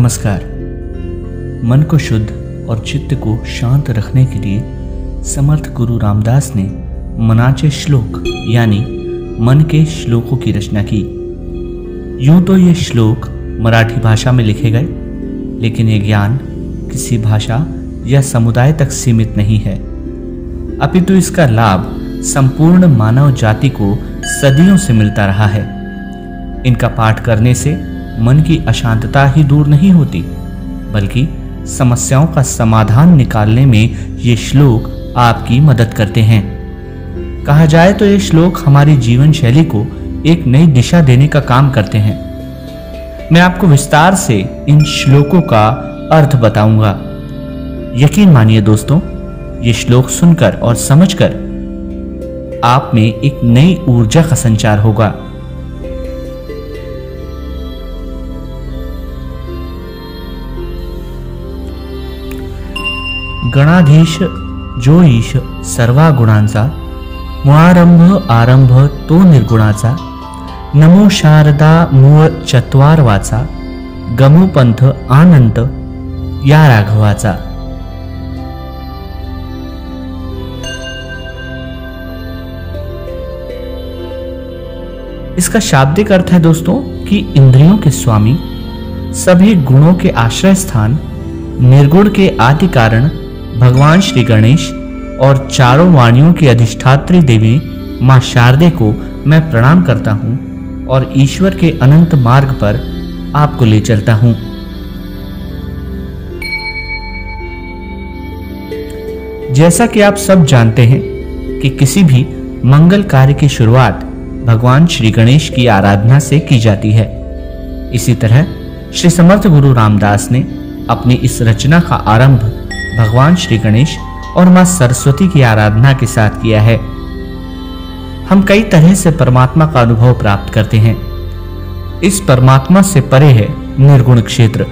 नमस्कार। मन को शुद्ध और चित्त को शांत रखने के लिए समर्थ गुरु रामदास ने मनाचे श्लोक यानी मन के श्लोकों की रचना की। यूं तो ये श्लोक मराठी भाषा में लिखे गए, लेकिन ये ज्ञान किसी भाषा या समुदाय तक सीमित नहीं है, अपितु इसका लाभ संपूर्ण मानव जाति को सदियों से मिलता रहा है। इनका पाठ करने से मन की अशांतता ही दूर नहीं होती, बल्कि समस्याओं का समाधान निकालने में ये श्लोक आपकी मदद करते हैं। कहा जाए तो ये श्लोक हमारी जीवन शैली को एक नई दिशा देने का काम करते हैं। मैं आपको विस्तार से इन श्लोकों का अर्थ बताऊंगा। यकीन मानिए दोस्तों, ये श्लोक सुनकर और समझकर आप में एक नई ऊर्जा का संचार होगा। गणाधीश जो ईश सर्वा गुणांचा, मुळारंभ आरंभ तो निर्गुणाचा, नमो शारदा मूळ चत्वारवाचा, गमोपंथ आनंत या राघवाचा। इसका शाब्दिक अर्थ है दोस्तों कि इंद्रियों के स्वामी, सभी गुणों के आश्रय स्थान, निर्गुण के आदि कारण भगवान श्री गणेश और चारों वाणियों की अधिष्ठात्री देवी मां शारदे को मैं प्रणाम करता हूं और ईश्वर के अनंत मार्ग पर आपको ले चलता हूं। जैसा कि आप सब जानते हैं कि किसी भी मंगल कार्य की शुरुआत भगवान श्री गणेश की आराधना से की जाती है, इसी तरह श्री समर्थ गुरु रामदास ने अपनी इस रचना का आरंभ भगवान श्री गणेश और मां सरस्वती की आराधना के साथ किया है। हम कई तरह से परमात्मा का अनुभव प्राप्त करते हैं। इस परमात्मा से परे है निर्गुण क्षेत्र,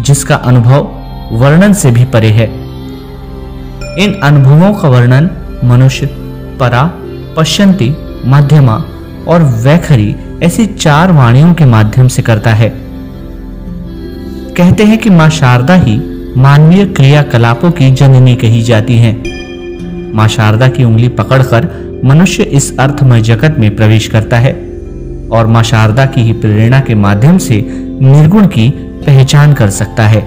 जिसका अनुभव वर्णन से भी परे है। इन अनुभवों का वर्णन मनुष्य परा, पश्यंती, मध्यमा और वैखरी ऐसी चार वाणियों के माध्यम से करता है। कहते हैं कि मां शारदा ही मानवीय क्रियाकलापों की जननी कही जाती हैं। मां शारदा की उंगली पकड़कर मनुष्य इस अर्थमय जगत में प्रवेश करता है और मां शारदा की ही प्रेरणा के माध्यम से निर्गुण की पहचान कर सकता है।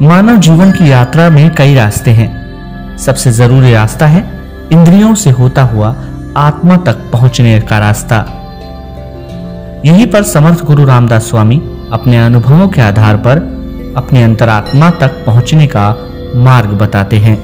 मानव जीवन की यात्रा में कई रास्ते हैं। सबसे जरूरी रास्ता है इंद्रियों से होता हुआ आत्मा तक पहुंचने का रास्ता। यहीं पर समर्थ गुरु रामदास स्वामी अपने अनुभवों के आधार पर अपने अंतरात्मा तक पहुंचने का मार्ग बताते हैं।